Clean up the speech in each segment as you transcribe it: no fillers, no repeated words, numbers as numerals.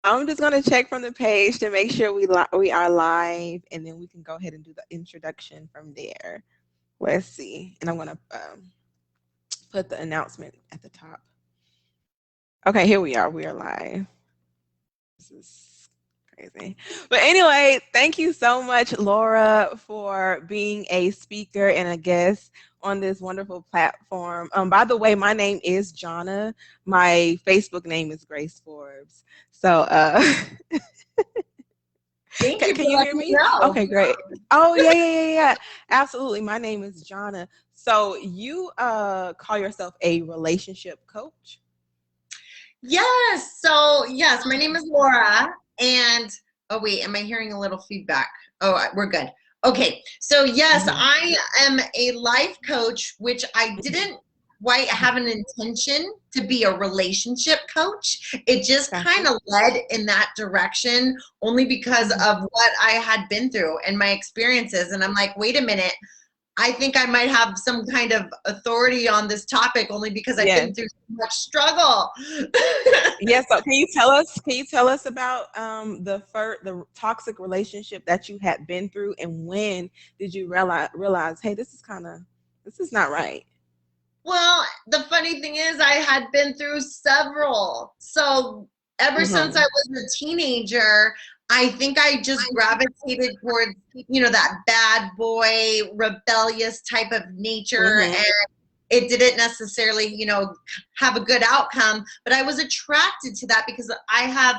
I'm just gonna check from the page to make sure we are live, and then we can go ahead and do the introduction from there. Let's see, and I'm gonna put the announcement at the top. Okay, here we are. We are live. This is crazy. But anyway, thank you so much, Laura, for being a speaker and a guest on this wonderful platform. By the way, my name is Johnna. My Facebook name is Grace Forbes. So, Thank you can for you hear letting me me? know. Okay, great. Oh, yeah, yeah, yeah, yeah. Absolutely. My name is Johnna. So, you call yourself a relationship coach? Yes. So, yes, my name is Laura. And, oh, wait, am I hearing a little feedback? Oh, we're good. Okay. So, yes, Hmm. I am a life coach, which I Hmm. didn't quite have an intention to be a relationship coach. It just kind Gotcha. of led in that direction only because Hmm. of what I had been through and my experiences. And I'm like, wait a minute. I think I might have some kind of authority on this topic only because I've been Yes. through so much struggle. Yes. So, can you tell us? Can you tell us about the toxic relationship that you had been through, and when did you realize, hey, this is not right? Well, the funny thing is, I had been through several. So ever since I Hmm. was a teenager, I think I just gravitated towards, that bad boy, rebellious type of nature. Hmm. And it didn't necessarily, have a good outcome. But I was attracted to that because I have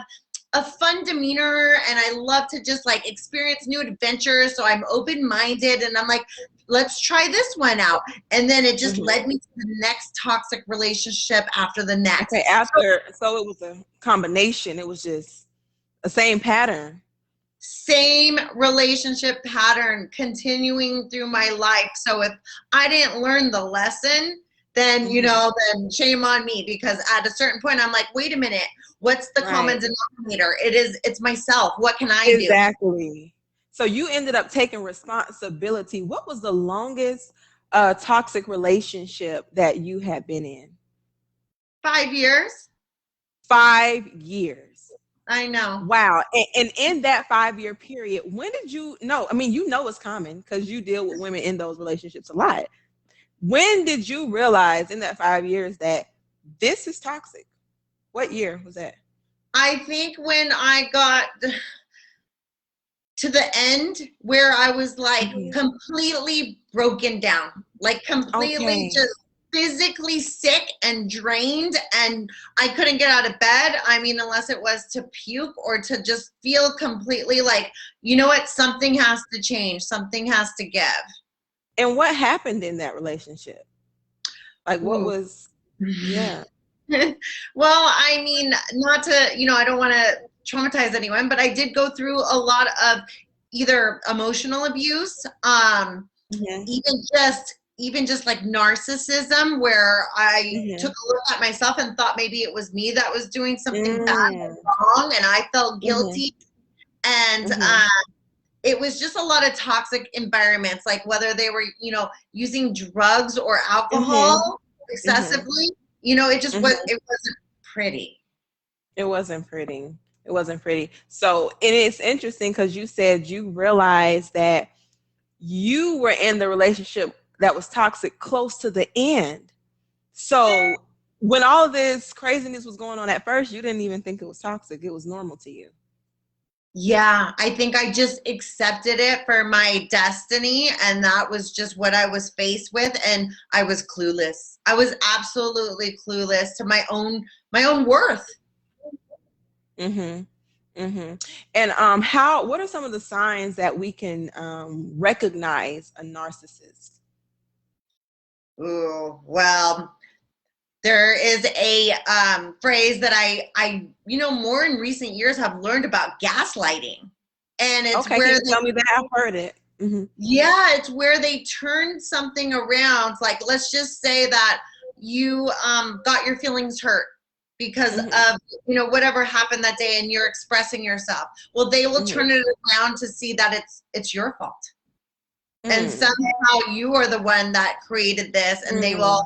a fun demeanor and I love to just like experience new adventures. So I'm open minded and I'm like, let's try this one out. And then it just Hmm. led me to the next toxic relationship after the Okay. next. So After, so it was a combination. It was just the same pattern. same relationship pattern continuing through my life. So if I didn't learn the lesson, then Hmm. then shame on me because at a certain point I'm like, wait a minute, what's the common Right. denominator? It's myself. What can I do? Exactly. So you ended up taking responsibility. What was the longest toxic relationship that you had been in? 5 years. 5 years. I know. Wow. And in that 5 year period, when did you know? I mean, you know it's common because you deal with women in those relationships a lot. When did you realize in that 5 years that this is toxic? What year was that? I think when I got to the end where I was like Mhm. completely broken down, like completely Okay. just physically sick and drained, and I couldn't get out of bed. I mean, unless it was to puke or to just feel completely like, you know what, something has to change, something has to give. And what happened in that relationship? Like, what Ooh. was, yeah. Well, I mean, not to, I don't want to traumatize anyone, but I did go through a lot of either emotional abuse, Hmm. even just like narcissism, where I took Hmm. a look at myself and thought maybe it was me that was doing something bad Mm. or wrong, and I felt Hmm. guilty. And Hmm. it was just a lot of toxic environments, like whether they were, using drugs or Hmm. alcohol Hmm. excessively. It just was, Hmm. it wasn't pretty. It wasn't pretty. It wasn't pretty. So, and it's interesting because you said you realized that you were in the relationship that was toxic close to the end. So, when all this craziness was going on at first, you didn't even think it was toxic. It was normal to you. Yeah, I think I just accepted it for my destiny, and that was just what I was faced with, and I was clueless. I was absolutely clueless to my own worth. Mhm. Mhm. And how what are some of the signs that we can recognize a narcissist? Ooh, well, there is a phrase that I more in recent years have learned about gaslighting, and it's Okay, can where you they tell me that? I've heard it. Mhm. yeah, it's where they turn something around. Like, let's just say that you got your feelings hurt because Mhm. of whatever happened that day, and you're expressing yourself. Well, they will Mhm. turn it around to see that it's your fault, and Mm. somehow you are the one that created this, and they will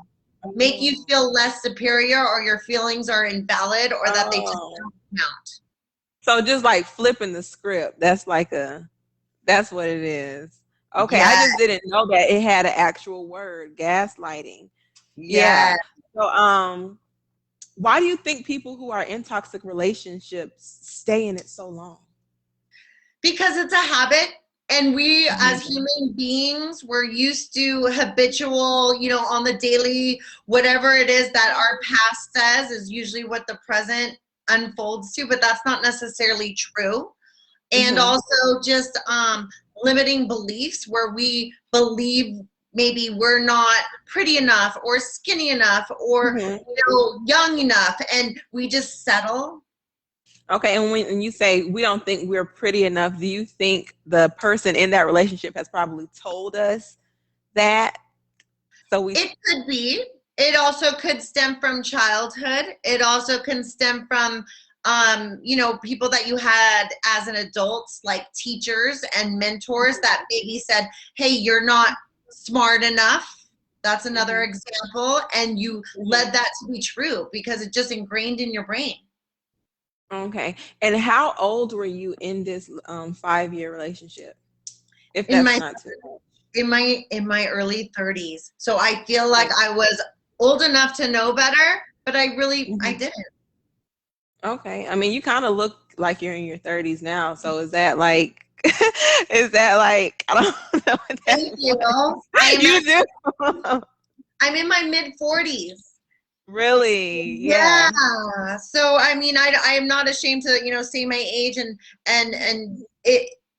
Mm. make you Oh. feel less superior, or your feelings are invalid, or that they just Oh. don't count. So just like flipping the script. That's what it is. Okay, I Yeah, just didn't know that it had an actual word, gaslighting. yeah. Yeah. So why do you think people who are in toxic relationships stay in it so long? Because it's a habit, and we as Mhm. human beings, we're used to habitual, on the daily, whatever it is that our past says is usually what the present unfolds to, but that's not necessarily true. And Mhm. also just limiting beliefs where we believe maybe we're not pretty enough or skinny enough or Mhm. young enough, and we just settle. Okay, and when you say we don't think we're pretty enough, do you think the person in that relationship has probably told us that? So we It could be. It also could stem from childhood. It also can stem from, people that you had as an adult, like teachers and mentors that maybe said, hey, you're not smart enough. That's another Mhm. example. And you Mhm. led that to be true because it just ingrained in your brain. Okay. And how old were you in this 5-year relationship? If In that's my not too much. in my early 30s. So I feel like Like, I was old enough to know better, but I mhm. didn't. Okay. I mean, you kind of look like you're in your 30s now. So is that like is that like I don't know what that Thank you. was. I'm You do? I'm in my mid 40s. Really? Yeah. Yeah. So I mean, I am not ashamed to say my age, and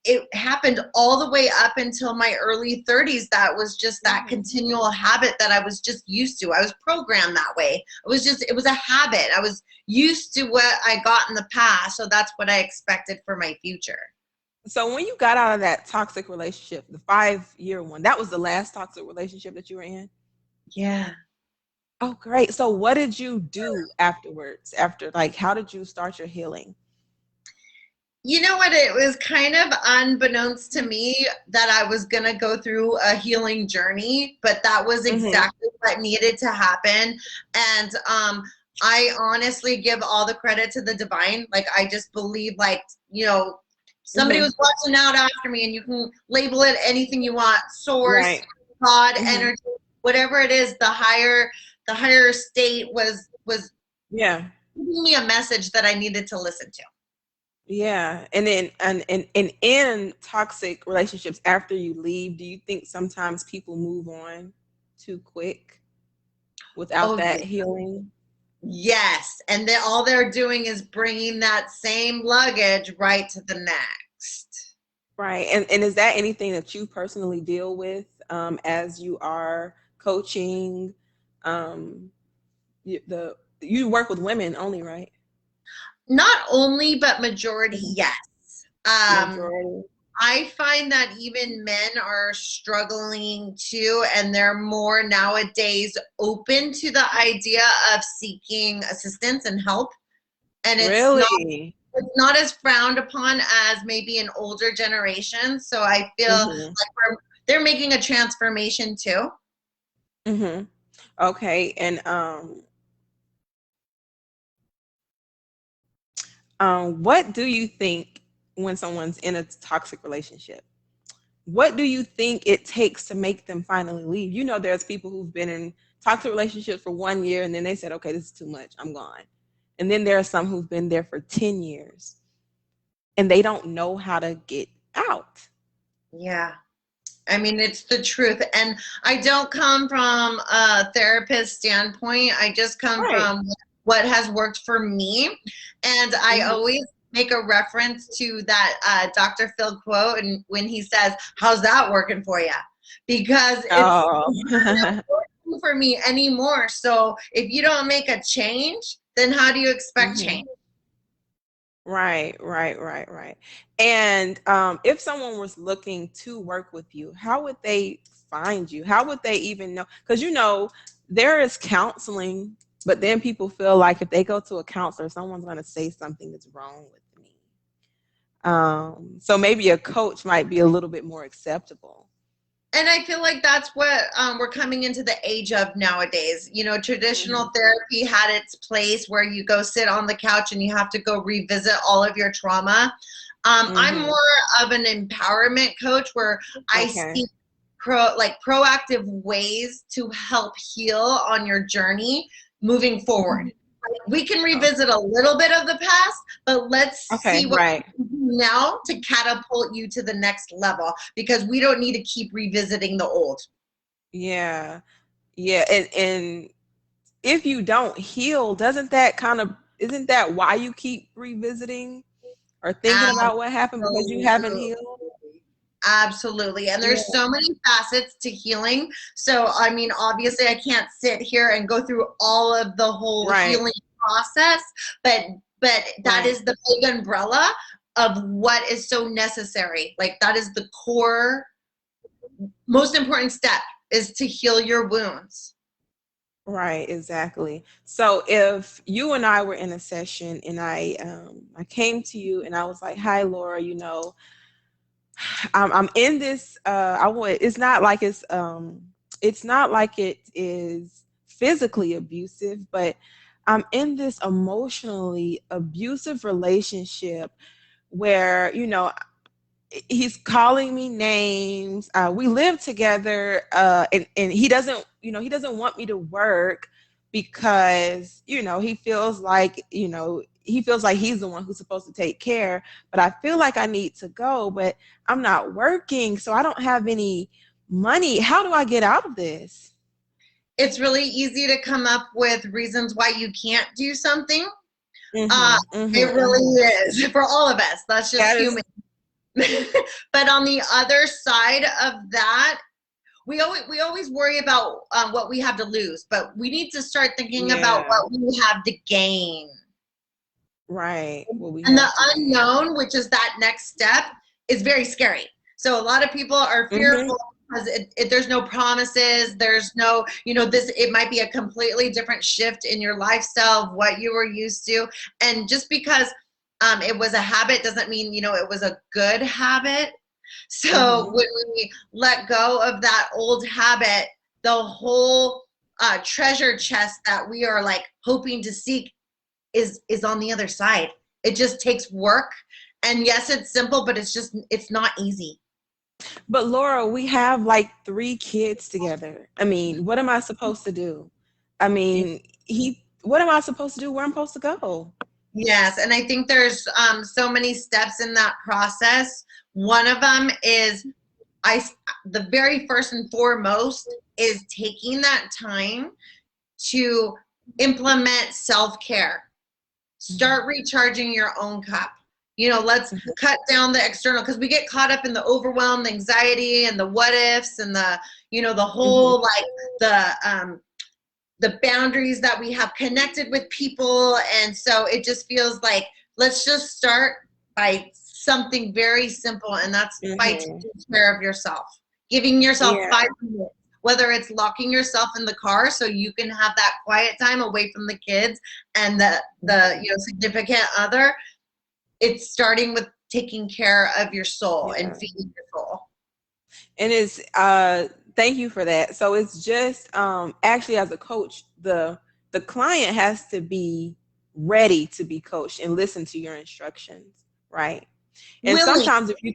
it happened all the way up until my early 30s. That was just that Mhm. continual habit that I was just used to. I was programmed that way. It was a habit. I was used to what I got in the past, so that's what I expected for my future. So when you got out of that toxic relationship, the 5-year one, that was the last toxic relationship that you were in? Yeah. Oh, great. So what did you do afterwards? After like how did you start your healing? You know what? It was kind of unbeknownst to me that I was going to go through a healing journey, but that was Mhm. exactly what needed to happen. And I honestly give all the credit to the divine. Like, I just believe, like, somebody Mhm. was watching out after me, and you can label it anything you want: source, Right. God, Mhm. energy, whatever it is. The higher state was Yeah. giving me a message that I needed to listen to. Yeah. And then and in toxic relationships after you leave, do you think sometimes people move on too quick without Oh, that yeah. healing? Yes, and then all they're doing is bringing that same luggage right to the next. Right. And is that anything that you personally deal with as you are coaching um you work with women only, right? Not only, but majority, Mhm. yes. Um, Majority. I find that even men are struggling too, and they're more nowadays open to the idea of seeking assistance and help. And Really? it's not as frowned upon as maybe an older generation. So I feel Mhm. like they're making a transformation too. Mhm. Okay. And what do you think when someone's in a toxic relationship? What do you think it takes to make them finally leave? You know, there's people who've been in toxic relationships for 1 year and then they said, okay, this is too much. I'm gone. And then there are some who've been there for 10 years and they don't know how to get out. Yeah. I mean, it's the truth. And I don't come from a therapist standpoint. I just come Right. from what has worked for me. And I Hmm. always make a reference to that Dr. Phil quote, and when he says, how's that working for you? Because it's Oh, not working for me anymore. So if you don't make a change, then how do you expect change? hmm. Right, right, right, right. And if someone was looking to work with you, how would they find you? How would they even know? Because there is counseling, but then people feel like if they go to a counselor, someone's going to say something is wrong with me. So maybe a coach might be a little bit more acceptable. And I feel like that's what we're coming into the age of nowadays. You know, Mhm. traditional therapy had its place where you go sit on the couch and you have to go revisit all of your trauma. I'm Mhm. more of an empowerment coach where I Okay. see proactive ways to help heal on your journey moving forward. Mhm. We can Oh, revisit a little bit of the past, but let's okay. see what Right. we can do now to catapult you to the next level because we don't need to keep revisiting the old. Yeah. Yeah. And if you don't heal, doesn't that kind of isn't that why you keep revisiting or thinking about what happened because you haven't Absolutely. healed? Absolutely. And Yeah. there's so many facets to healing. So, I mean, obviously, I can't sit here and go through all of the whole Right. healing process, but but that Right. is the big umbrella of what is so necessary. Like that is the core, most important step is to heal your wounds. Right, exactly. So if you and I were in a session and I came to you and I was like, "Hi Laura, I'm in this I want it's not like it is physically abusive, but I'm in this emotionally abusive relationship where, he's calling me names. We live together, and he doesn't want me to work because, he feels like he's the one who's supposed to take care. But I feel like I need to go, but I'm not working, so I don't have any money. How do I get out of this? It's really easy to come up with reasons why you can't do something. Uh, Mm-hmm. Mm-hmm. it really Mm-hmm. is for all of us. That's just That is, human. But on the other side of that, we always worry about what we have to lose, but we need to start thinking about yeah, what we have to gain. right. What we And the have to gain. unknown, which is that next step, is very scary. So a lot of people are Mm-hmm. fearful because there's no promises. There's no, this, it might be a completely different shift in your lifestyle of what you were used to. And just because it was a habit doesn't mean, it was a good habit. So Mm-hmm. when we let go of that old habit, the whole treasure chest that we are like hoping to seek is on the other side. It just takes work. And yes, it's simple, but it's not easy. But Laura, we have like three kids together. I mean, what am I supposed to do? I mean, what am I supposed to do? Where I'm supposed to go? Yes, and I think there's so many steps in that process. One of them is I the very first and foremost is taking that time to implement self-care. Start Mhm. recharging your own cup. Let's Mhm. cut down the external because we get caught up in the overwhelm, the anxiety, and the what ifs, and the Mhm. whole like the boundaries that we have connected with people, and so it just feels like let's just start by something very simple, and that's by Mhm. taking care of yourself, giving yourself Yeah. 5 minutes. Whether it's locking yourself in the car so you can have that quiet time away from the kids and the Mhm. significant other, it's starting with taking care of your soul and Yeah. feeding your soul. And it's thank you for that. So it's just actually as a coach, the client has to be ready to be coached and listen to your instructions, right? And Willing. sometimes if you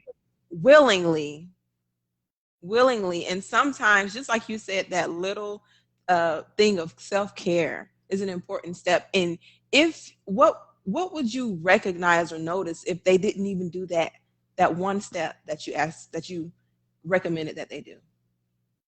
willingly willingly, and sometimes just like you said, that little thing of self-care is an important step. And if what would you recognize or notice if they didn't even do that one step that you recommended that they do?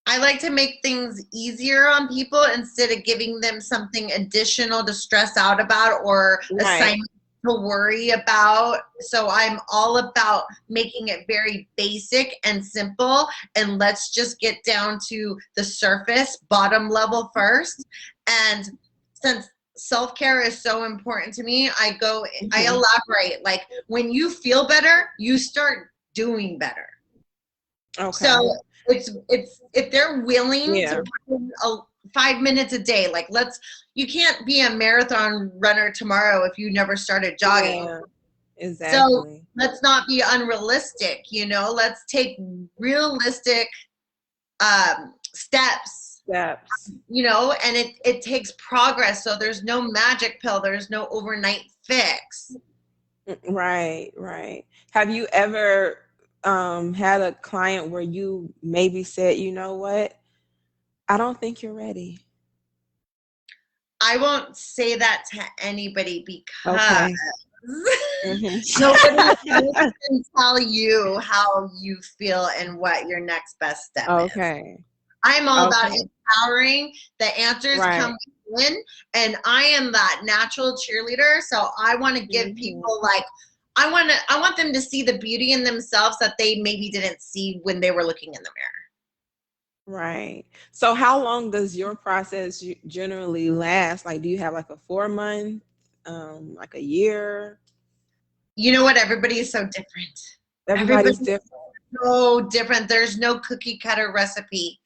I like to make things easier on people instead of giving them something additional to stress out about or Right. assignment to worry about. So I'm all about making it very basic and simple. And let's just get down to the surface, bottom level first. And since self care is so important to me, I Mhm. elaborate. Like when you feel better, you start doing better. So Okay. it's if they're willing to Yeah. put in 5 minutes a day, like you can't be a marathon runner tomorrow if you never started jogging. Yeah. So Exactly. let's not be unrealistic, let's take realistic steps, Steps. and it takes progress. So there's no magic pill. There's no overnight fix. Right, right. Have you ever had a client where you maybe said, you know what? I don't think you're ready. I won't say that to anybody because Okay. Hmm. nobody else can tell you how you feel and what your next best step is. Okay. I'm all about Okay. empowering. The answers Right. come in, and I am that natural cheerleader. So I want to give Hmm. people like I want them to see the beauty in themselves that they maybe didn't see when they were looking in the mirror. Right. So how long does your process generally last? Like, do you have like a 4 month, like a year? You know what? Everybody is so different. Everybody's Everybody's different. so different. There's no cookie cutter recipe.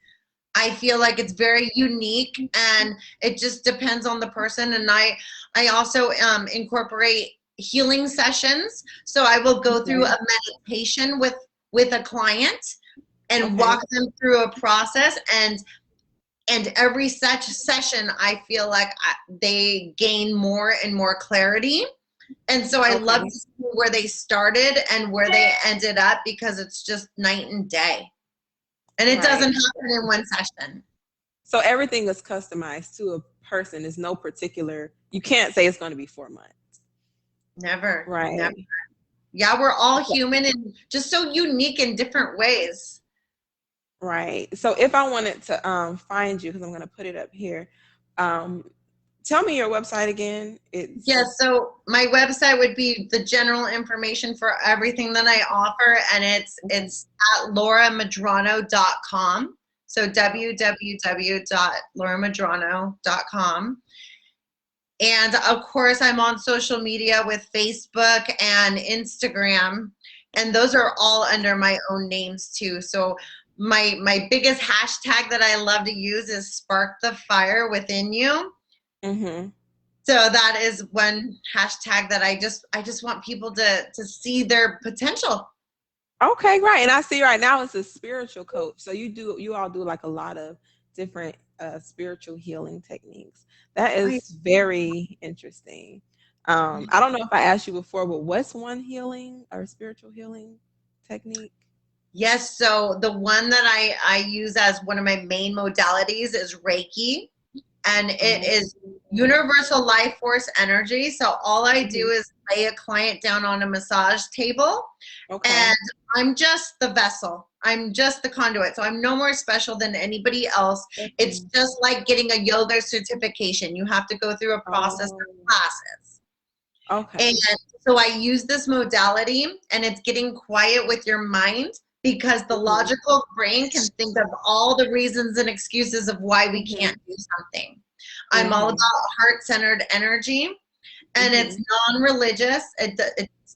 I feel like it's very unique, and it just depends on the person. And I also incorporate healing sessions. So I will go through Okay. a meditation with a client and Okay. walk them through a process. And every such session, I feel like they gain more and more clarity. And so I love Okay. to see where they started and where they ended up, because it's just night and day. And it doesn't Right. happen in one session. So everything is customized to a person. There's no particular, you can't say it's going to be 4 months. Never, never. Right. Yeah, we're all human and just so unique in different ways. Right. So if I wanted to find you, because I'm going to put it up here, um, tell me your website again. Yeah, It's so my website would be the general information for everything that I offer, and it's at lauramadrano.com. So www.lauramadrano.com. And of course, I'm on social media with Facebook and Instagram, and those are all under my own names too. So my biggest hashtag that I love to use is spark the fire within you. mm-hmm. So that is one hashtag that I just want people to see their potential. Okay, right. And I see right now it's a spiritual coach. So you all do like a lot of different spiritual healing techniques. That I, is very interesting. I don't know if I asked you before, but what's one healing or spiritual healing technique? yes, so the one that I use as one of my main modalities is Reiki, and it Oh, is universal life force energy. So all I do mhm. is lay a client down on a massage table, Okay. and I'm just the vessel. I'm just the conduit. So I'm no more special than anybody else. It's Okay. just like getting a yoga certification. You have to go through a process Oh, of classes. And okay. so I use this modality, and it's getting quiet with your mind, because the Mhm. logical brain can think of all the reasons and excuses of why we can't Mhm. do something. I'm all Mhm. about heart centered energy, and it's Mhm. non religious, it's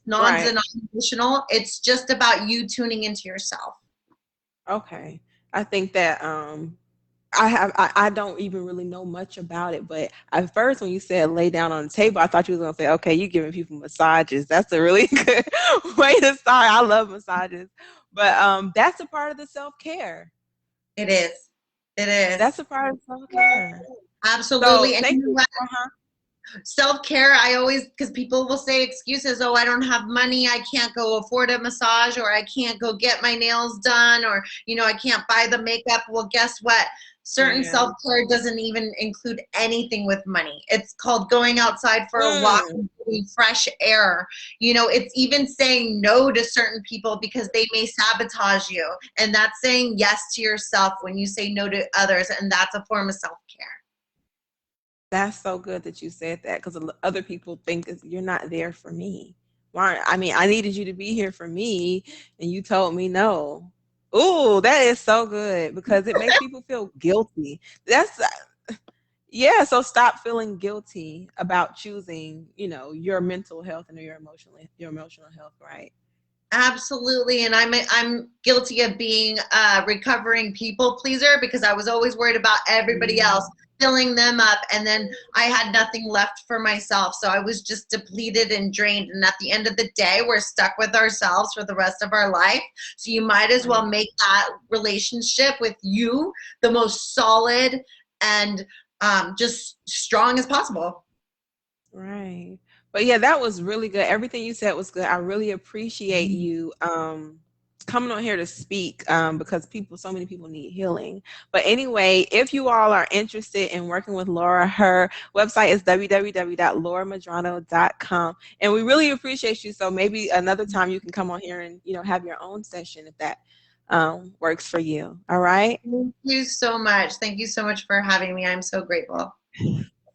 non Right. denominational. It's just about you tuning into yourself. Okay. I think that I don't even really know much about it, but at first when you said lay down on the table, I thought you was gonna say, okay, you giving people massages. That's a really good way to start. I love massages. But that's a part of the self-care. It is. It That's is. a part of self-care. So Absolutely. And thank you know you. what? Uh-huh. Self-care, I always, because people will say excuses, oh, I don't have money, I can't go afford a massage, or I can't go get my nails done, or I can't buy the makeup. Well, guess what? Certain Yeah. self-care doesn't even include anything with money. It's called going outside for a walk Mm. and getting fresh air. It's even saying no to certain people because they may sabotage you, and that's saying yes to yourself when you say no to others, and that's a form of self-care. That's so good that you said that because other people think you're not there for me. Why? I mean, I needed you to be here for me, and you told me no. Ooh, that is so good because it makes people feel guilty. That's yeah. So stop feeling guilty about choosing, your mental health and your emotional health, right? Absolutely, and I'm guilty of being a recovering people pleaser, because I was always worried about everybody else. Mm. filling them up, and then I had nothing left for myself. So I was just depleted and drained. And at the end of the day, we're stuck with ourselves for the rest of our life. So you might as well Right. make that relationship with you the most solid and just strong as possible. Right. But yeah, that was really good. Everything you said was good. I really appreciate you coming on here to speak because so many people need healing. But anyway, if you all are interested in working with Laura, her website is www.lauramadrano.com. And we really appreciate you. So maybe another time you can come on here and, have your own session if that works for you. All right. Thank you so much. Thank you so much for having me. I'm so grateful.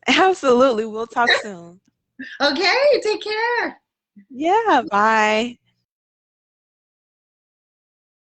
Absolutely. We'll talk soon. Okay, take care. Yeah. Bye.